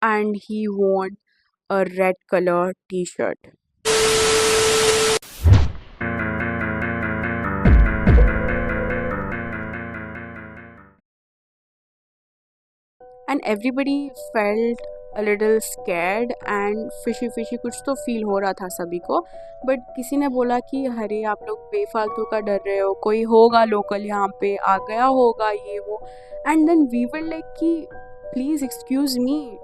and he wore a red color t-shirt. And everybody felt a little scared and fishy कुछ तो feel हो रहा था सभी को. बट किसी ने बोला कि अरे आप लोग बेफालतू का डर रहे हो, कोई होगा लोकल यहाँ पे आ गया होगा ये वो. And then we were like कि प्लीज़ एक्सक्यूज़ मी,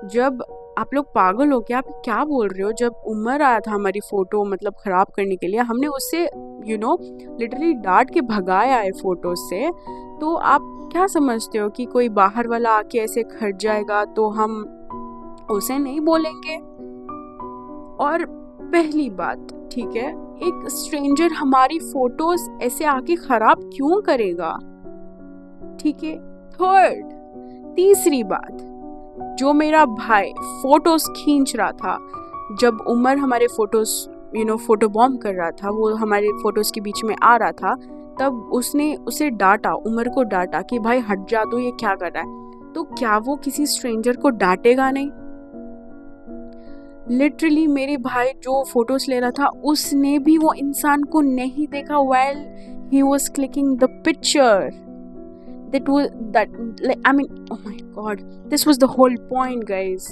जब आप लोग पागल हो क्या, आप क्या बोल रहे हो. जब उमर आया था हमारी फ़ोटो मतलब ख़राब करने के लिए, हमने उससे लिटरली डांट के भगाया है फ़ोटो से. तो आप क्या समझते हो कि कोई बाहर वाला आके ऐसे खट जाएगा तो हम उसे नहीं बोलेंगे. और पहली बात, ठीक है, एक स्ट्रेंजर हमारी फोटोज ऐसे आके खराब क्यों करेगा, ठीक है. तीसरी बात, जो मेरा भाई फोटोज खींच रहा था जब उमर हमारे फोटोज फोटो बॉम्ब कर रहा था, वो हमारे फोटोज के बीच में आ रहा था, तब उसने उसे डांटा, उमर को डांटा कि भाई हट जा, तो ये क्या कर रहा है. तो क्या वो किसी स्ट्रेंजर को डांटेगा नहीं. लिटरली मेरे भाई जो फोटोज ले रहा था उसने भी वो इंसान को नहीं देखा while he was clicking the picture. I mean, oh my god, this was the whole point, guys,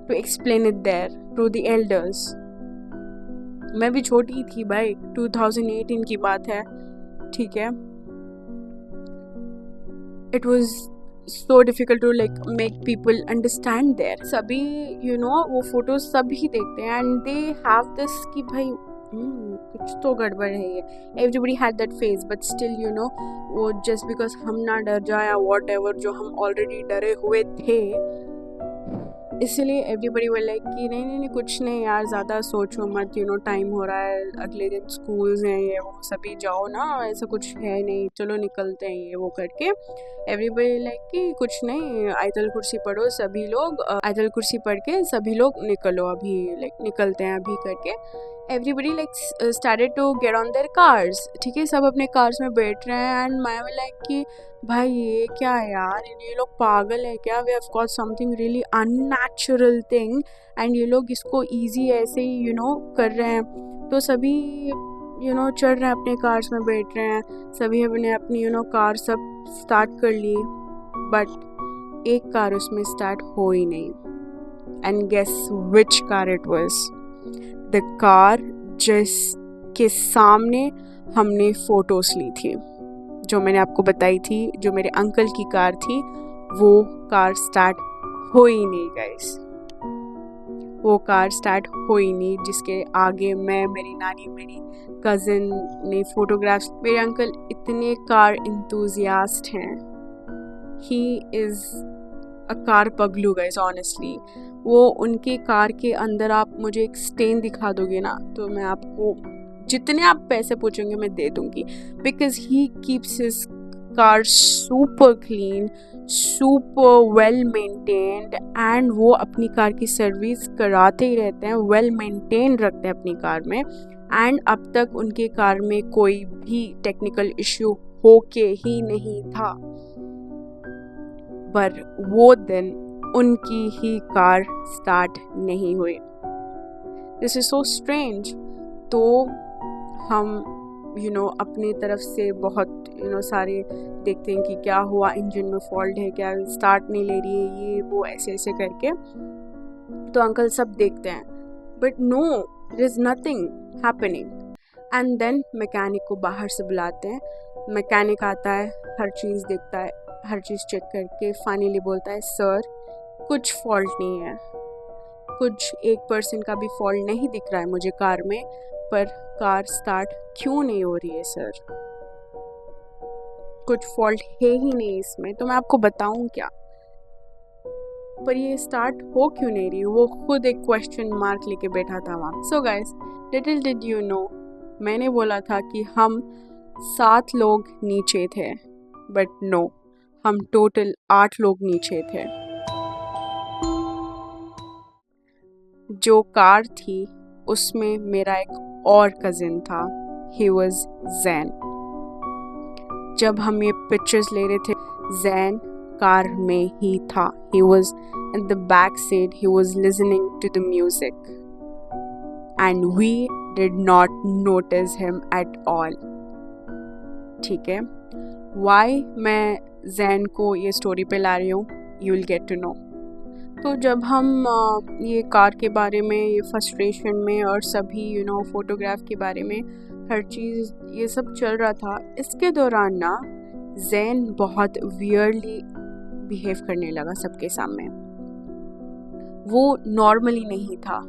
to explain it there to the elders. मैं भी छोटी थी भाई, 2018 की बात है, ठीक है. It was so difficult to like make people understand there. सभी वो फोटोज सभी देखते हैं and they have this कि भाई कुछ तो गड़बड़ है ये. Everybody had that phase, but still वो just because हम ना डर जाए या whatever, जो हम already डरे हुए थे, इसलिए एवरीबडी वर लाइक कि नहीं कुछ नहीं यार, ज़्यादा सोचो मत, टाइम हो रहा है, अगले दिन स्कूल्स हैं, ये वो सभी जाओ ना, ऐसा कुछ है नहीं, चलो निकलते हैं ये वो करके. एवरीबडी लाइक कि कुछ नहीं, आयतल कुर्सी पढ़ो सभी लोग, आयतल कुर्सी पढ़ के सभी लोग निकलो अभी, लाइक निकलते हैं अभी करके. Everybody like started to get on their cars, ठीक है, सब अपने कार्स में बैठ रहे हैं. एंड मैं लाइक कि भाई ये क्या है यार, ये लोग पागल है क्या, we have got something really unnatural thing and ये लोग इसको इजी ऐसे ही कर रहे हैं. तो सभी चढ़ रहे हैं, अपने कार्स में बैठ रहे हैं, सभी ने अपनी कार सब स्टार्ट कर ली, बट एक कार उसमें स्टार्ट हो ही नहीं. And guess which car it was. The car जिसके सामने हमने फोटोज ली थी, जो मैंने आपको बताई थी, जो मेरे अंकल की कार थी, वो कार स्टार्ट हो ही नहीं गाइस. वो कार स्टार्ट हो ही नहीं, जिसके आगे मैं, मेरी नानी, मेरी कज़न ने फोटोग्राफ्स. मेरे अंकल इतने कार इंतुजियास्ट हैं, ही इज़ अ कार पगलू गाइस, ऑनेस्टली. वो उनके कार के अंदर आप मुझे एक स्टेन दिखा दोगे ना, तो मैं आपको जितने आप पैसे पूछेंगे मैं दे दूंगी, because he keeps his car super clean, super well maintained, and वो अपनी कार की सर्विस कराते ही रहते हैं, वेल मेंटेन रखते हैं अपनी कार में. एंड अब तक उनके कार में कोई भी टेक्निकल इश्यू होके ही नहीं था, पर वो दिन उनकी ही कार स्टार्ट नहीं हुई. This is so strange. तो हम अपनी तरफ से बहुत सारे देखते हैं कि क्या हुआ, इंजन में फॉल्ट है क्या, स्टार्ट नहीं ले रही है, ये वो ऐसे ऐसे करके. तो अंकल सब देखते हैं, but no, there is nothing happening. And then mechanic को बाहर से बुलाते हैं. मैकेनिक आता है, हर चीज़ देखता है, हर चीज़ चेक करके फाइनली बोलता है, सर कुछ फॉल्ट नहीं है, कुछ 1% का भी फॉल्ट नहीं दिख रहा है मुझे कार में, पर कार स्टार्ट क्यों नहीं हो रही है सर, कुछ फॉल्ट है ही नहीं इसमें, तो मैं आपको बताऊं क्या, पर ये स्टार्ट हो क्यों नहीं रही. वो खुद एक क्वेश्चन मार्क लेके बैठा था वहाँ. So guys, little did you know, मैंने बोला था कि हम 7 लोग नीचे थे, बट नो, हम टोटल 8 लोग नीचे थे. जो कार थी उसमें मेरा एक और कज़िन था, ही वॉज जैन. जब हम ये पिक्चर्स ले रहे थे, जैन कार में ही था, he was In the back seat, he was listening to the music. And we did not notice him at all. ठीक है, Why मैं जैन को ये स्टोरी पे ला रही हूँ, you will get to know. तो जब हम ये कार के बारे में, ये फ्रस्ट्रेशन में और सभी फोटोग्राफ के बारे में हर चीज़ ये सब चल रहा था, इसके दौरान ना जैन बहुत वियर्डली बिहेव करने लगा सबके सामने. वो नॉर्मली नहीं था,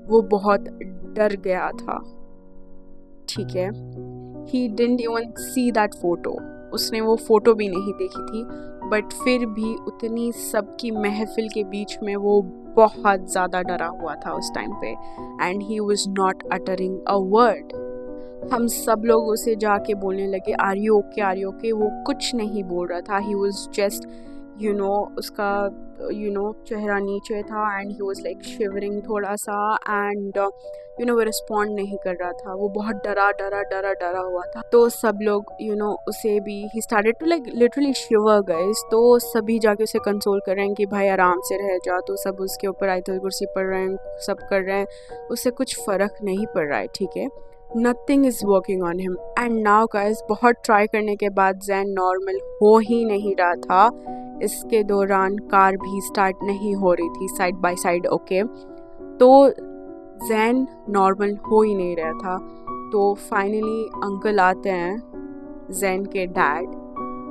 वो बहुत डर गया था. ठीक है, he didn't even see that photo. उसने वो फोटो भी नहीं देखी थी, बट फिर भी उतनी सबकी महफिल के बीच में वो बहुत ज़्यादा डरा हुआ था उस टाइम पे. And he was not uttering a word. हम सब लोग उसे जाके बोलने लगे, are you okay, are you okay. वो कुछ नहीं बोल रहा था. ही वॉज जस्ट उसका चेहरा नीचे था and he was like shivering थोड़ा सा. एंड वो रिस्पॉन्ड नहीं कर रहा था. वो बहुत डरा हुआ था. तो सब लोग उसे भी, he started to like literally shiver guys. तो सभी जाके उसे कंसोल कर रहे हैं कि भाई आराम से रह जा. तो सब उसके ऊपर आयतुल कुर्सी पढ़ रहे हैं, सब कर रहे हैं. उससे कुछ फ़र्क नहीं पड़ रहा है. ठीक है, nothing is working on him. And now guys, बहुत ट्राई करने के बाद जैन नॉर्मल हो ही नहीं रहा था. इसके दौरान कार भी स्टार्ट नहीं हो रही थी साइड बाय साइड. ओके, तो जैन नॉर्मल हो ही नहीं रहा था. तो फाइनली अंकल आते हैं, जैन के dad.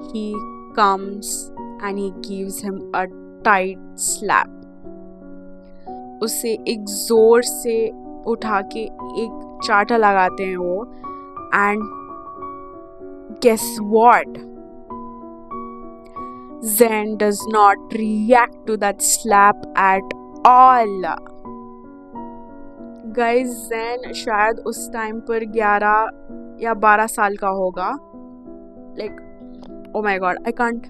He comes and he gives him a tight slap. उसे एक जोर से उठा के एक चाटा लगाते हैं वो. And guess what, Zen does not react to that slap at all. Guys, Zen शायद उस टाइम पर 11 या 12 साल का होगा. Like, oh my god, I can't.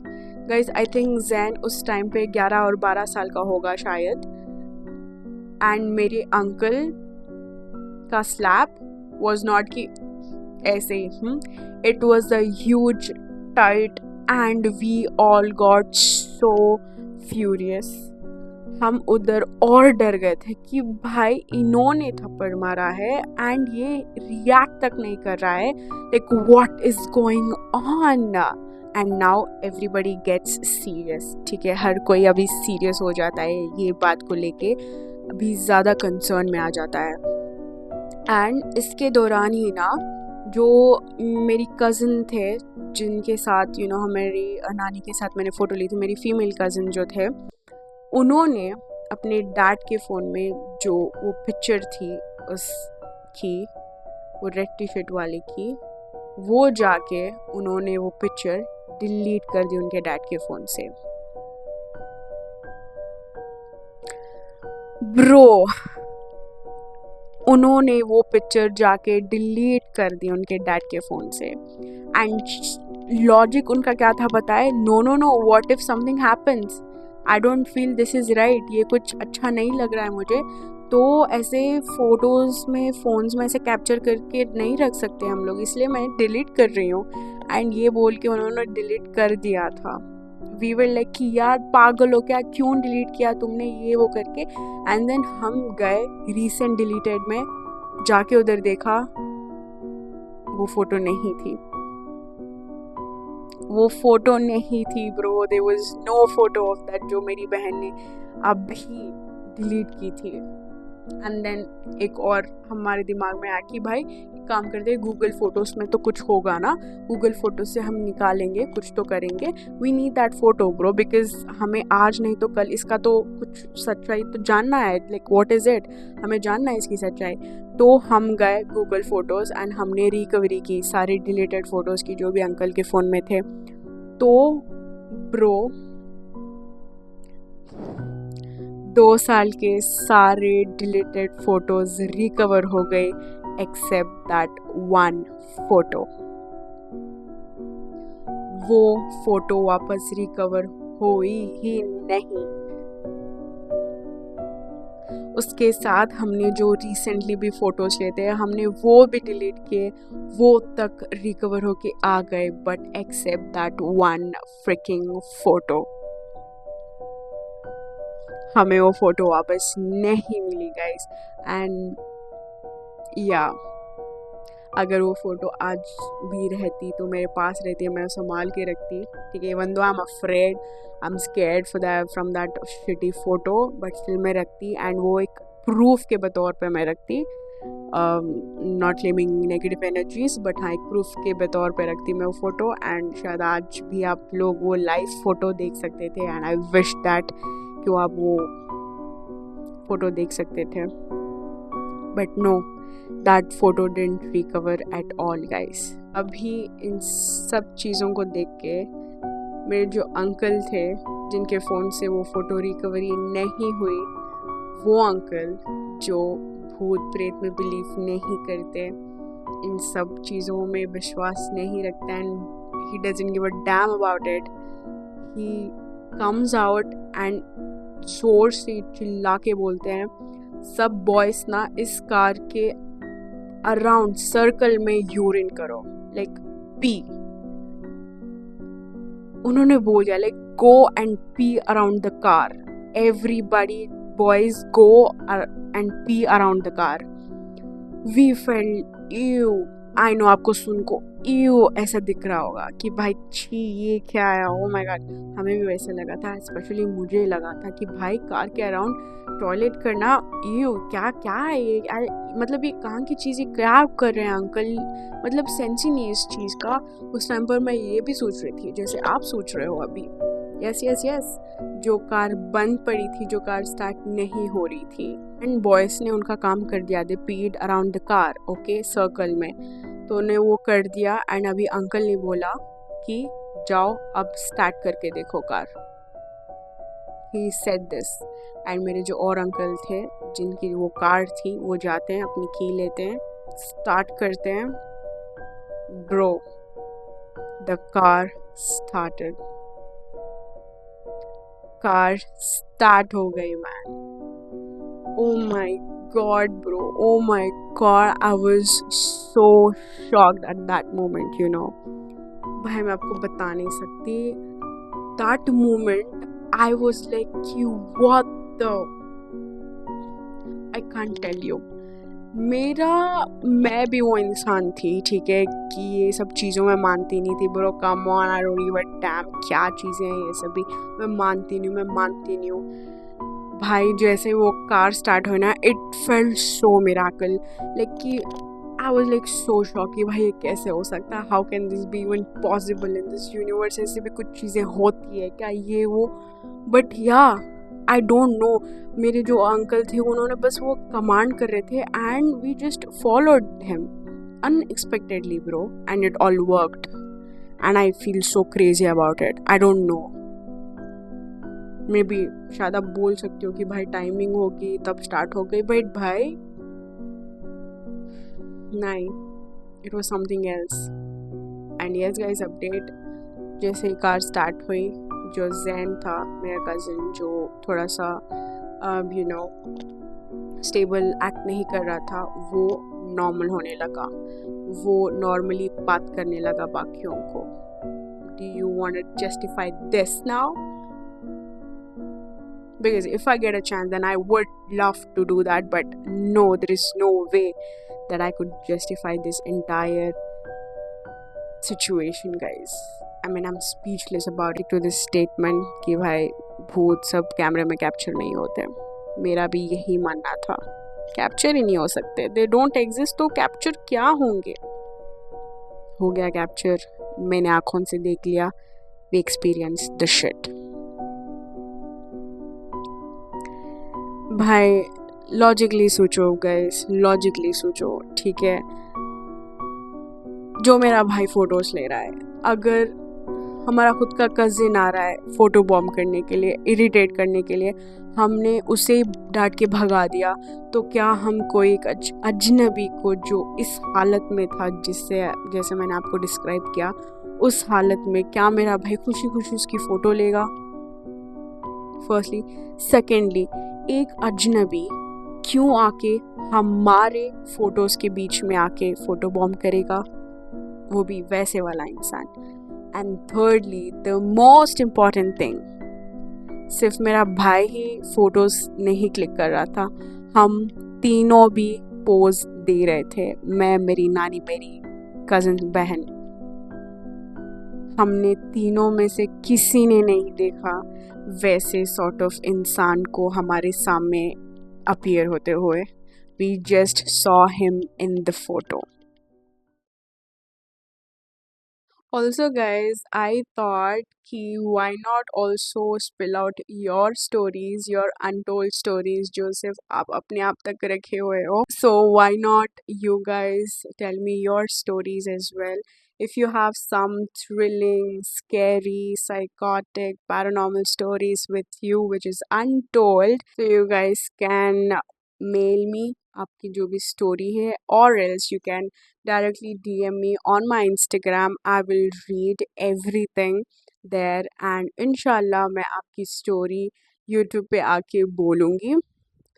Guys, I think Zen उस टाइम पे 11 और 12 साल का होगा शायद. And मेरे अंकल का slap was not कि ऐसे ही. It was a huge, tight, and we all got so furious. हम उधर और डर गए थे कि भाई इन्होंने थप्पड़ मारा है एंड ये रिएक्ट तक नहीं कर रहा है. Like what is going on. And now everybody gets serious. ठीक है, हर कोई अभी सीरियस हो जाता है ये बात को लेके, अभी ज़्यादा कंसर्न में आ जाता है. एंड इसके दौरान ही ना जो मेरी कज़न थे जिनके साथ हमारी नानी के साथ मैंने फ़ोटो ली थी, मेरी फ़ीमेल कज़न जो थे, उन्होंने अपने डैड के फ़ोन में जो वो पिक्चर थी उसकी, वो रेड टी शर्ट वाले की, वो जाके उन्होंने वो पिक्चर डिलीट कर दी उनके डैड के फ़ोन से. ब्रो, उन्होंने वो पिक्चर जाके डिलीट कर दी उनके डैड के फ़ोन से. एंड लॉजिक उनका क्या था पता है? No, what if something happens, I don't feel this is right. ये कुछ अच्छा नहीं लग रहा है मुझे. तो ऐसे फ़ोटोज़ में, फ़ोन्स में ऐसे कैप्चर करके नहीं रख सकते हम लोग, इसलिए मैं डिलीट कर रही हूँ. एंड ये बोल के उन्होंने डिलीट कर दिया था. वी वर लाइक कि यार पागल हो क्या, क्यों डिलीट किया तुमने, ये वो करके. एंड देन हम गए रीसेंट डिलीटेड में, जाके उधर देखा वो फ़ोटो नहीं थी. वो फ़ोटो नहीं थी bro. There was no photo of that जो मेरी बहन ने अभी डिलीट की थी. एंड देन एक और हमारे दिमाग में आया कि भाई काम करते हैं, गूगल फ़ोटोज़ में तो कुछ होगा ना, गूगल फ़ोटो से हम निकालेंगे, कुछ तो करेंगे. We need that photo bro, because हमें आज नहीं तो कल इसका तो कुछ सच्चाई तो जानना है. लाइक व्हाट इज़ इट, हमें जानना है इसकी सच्चाई. तो हम गए गूगल फ़ोटोज़ एंड हमने रिकवरी की सारी डिलीटेड फ़ोटोज़ की जो भी अंकल के फ़ोन में थे. तो ब्रो 2 साल के सारे डिलीटेड फ़ोटोज़ रिकवर हो गए एक्सेप्ट दैट वन फ़ोटो. वो फ़ोटो वापस रिकवर हुई ही नहीं. उसके साथ हमने जो रिसेंटली भी फ़ोटोज़ लेते हैं, हमने वो भी डिलीट किए, वो तक रिकवर होके आ गए, but except that one freaking photo. हमें वो फ़ोटो वापस नहीं मिली गाइस। एंड या अगर वो फ़ोटो आज भी रहती तो मेरे पास रहती, मैं संभाल के रखती, ठीक है। Even though I am afraid, I am scared for that from that shitty photo, but still मैं रखती। एंड वो एक प्रूफ के बतौर पे मैं रखती, not claiming negative energies, but हाँ एक प्रूफ के बतौर पे रखती मैं वो फ़ोटो। एंड शायद आज भी आप लोग वो लाइव फ़ोटो देख सकते थे। एंड आई विश दैट कि आप वो फ़ोटो देख सकते थे, but no, that photo didn't recover at all guys. अभी इन सब चीज़ों को देख के मेरे जो अंकल थे जिनके फ़ोन से वो फ़ोटो रिकवरी नहीं हुई, वो अंकल जो भूत प्रेत में बिलीव नहीं करते, इन सब चीज़ों में विश्वास नहीं रखते, and he doesn't give a damn about it, he comes out and जोर से चिल्ला के बोलते हैं सब बॉयज ना इस कार के अराउंड सर्कल में यूरिन करो, लाइक पी। उन्होंने बोला like go and pee around the car, everybody boys go and pee around the car. We felt you, I know आपको सुन को यू ऐसा दिख रहा होगा कि भाई छी ये क्या है, ओ माय गॉड। हमें भी वैसे लगा था, स्पेशली मुझे लगा था कि भाई कार के अराउंड टॉयलेट करना, यू क्या क्या है ये, मतलब ये कहाँ की चीज़ है, क्या आप कर रहे हैं अंकल, मतलब सेंस ही नहीं है इस चीज़ का। उस टाइम पर मैं ये भी सोच रही थी जैसे आप सोच रहे हो अभी, यस यस यस, जो कार बंद पड़ी थी, जो कार स्टार्ट नहीं हो रही थी, एंड बॉयज ने उनका काम कर दिया, दे पीड around the car, okay, circle में, तो उन्हें वो कर दिया। एंड अभी अंकल ने बोला कि जाओ अब स्टार्ट करके देखो car, he said this. And मेरे जो और अंकल थे जिनकी वो कार थी, वो जाते हैं अपनी की लेते हैं, स्टार्ट करते हैं, bro the car started, car start हो गई man. Oh my god bro, oh my god, I was so shocked at that moment, you know. भाई मैं आपको बता नहीं सकती, that moment I was like what the, I can't tell you. मैं भी वो इंसान थी, ठीक है, कि ये सब चीज़ों में मानती नहीं थी bro, come on, I don't give a dam क्या चीज़ें हैं ये सभी, मैं मानती नहीं हूँ। भाई जैसे वो कार स्टार्ट हुई ना, it felt so miracle, like कि I was like so shock कि भाई ये कैसे हो सकता है, how can this be even possible in this universe, ऐसे भी कुछ चीज़ें होती है क्या, ये वो, बट या आई डोंट नो। मेरे जो अंकल थे उन्होंने बस वो कमांड कर रहे थे and we just followed him unexpectedly bro, and it all worked, and I feel so crazy about it. I don't know, maybe शायद आप बोल सकते हो कि भाई टाइमिंग होगी तब स्टार्ट हो गई, बट भाई नहीं, it was something else. And yes guys, update, जैसे ही कार स्टार्ट हुई, जो जैन था मेरा कज़न, जो थोड़ा सा यू नो स्टेबल एक्ट नहीं कर रहा था, वो नॉर्मल होने लगा, वो नॉर्मली बात करने लगा बाकियों को। Do you want to justify this now? Because if I get a chance, then I would love to do that, but no, there is no way that I could justify this entire situation, guys. I mean, I'm speechless about it to this statement कि भाई भूत सब कैमरे में capture नहीं होते। मेरा भी यही मानना था, कैप्चर ही नहीं हो सकते, they don't exist, तो कैप्चर क्या होंगे? हो गया कैप्चर, मैंने आँखों से देख लिया, we experienced the shit। भाई लॉजिकली सोचो गाइस, लॉजिकली सोचो, ठीक है, जो मेरा भाई फोटोज ले रहा है, अगर हमारा खुद का कजिन आ रहा है फोटो बॉम्ब करने के लिए, इरिटेट करने के लिए, हमने उसे डांट के भगा दिया, तो क्या हम कोई एक अजनबी को जो इस हालत में था, जिससे जैसे मैंने आपको डिस्क्राइब किया, उस हालत में क्या मेरा भाई खुशी खुशी उसकी फ़ोटो लेगा? फर्स्टली। सेकेंडली, एक अजनबी क्यों आके हमारे फोटोज़ के बीच में आके फ़ोटो बॉम्ब करेगा, वो भी वैसे वाला इंसान? And thirdly, the most important thing, सिर्फ मेरा भाई ही फोटोज नहीं क्लिक कर रहा था, हम तीनों भी पोज दे रहे थे। मैं, मेरी नानी, मेरी कज़न बहन, हमने तीनों में से किसी ने नहीं देखा वैसे सॉर्ट ऑफ इंसान को हमारे सामने अपीयर होते हुए। We just saw him in the photo. Also, guys, I thought कि why not also spill out your stories, your untold stories जो सिर्फ आप अपने आप तक रखे हुए हो. So why not you guys tell me your stories as well. If you have some thrilling, scary, psychotic, paranormal stories with you which is untold, so you guys can mail me आपकी जो भी story है, or else you can directly DM me on my Instagram. I will read everything there and inshallah मैं आपकी story YouTube पे आके बोलूँगी.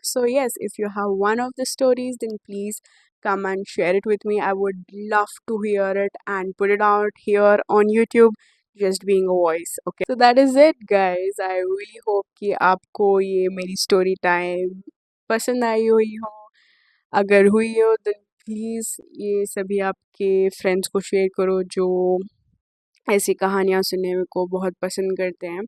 So yes, if you have one of the stories, then please come and share it with me. I would love to hear it and put it out here on YouTube, just being a voice. Okay, so that is it, guys. I really hope कि आपको ये मेरी story time पसंद आई हुई हो. अगर हुई हो तो प्लीज़ ये सभी आपके फ्रेंड्स को शेयर करो जो ऐसी कहानियाँ सुनने को बहुत पसंद करते हैं.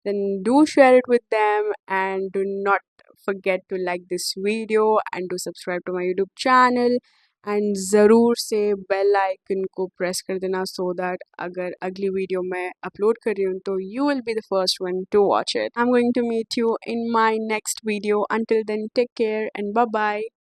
Then do share it with them and do not forget to like this video and to subscribe to my YouTube channel and ज़रूर से बेल आइकन को प्रेस कर देना so that अगर अगली वीडियो मैं अपलोड कर रही हूँ तो you will be the first one to watch it. I'm going to meet you in my next video. Until then, take care and bye bye.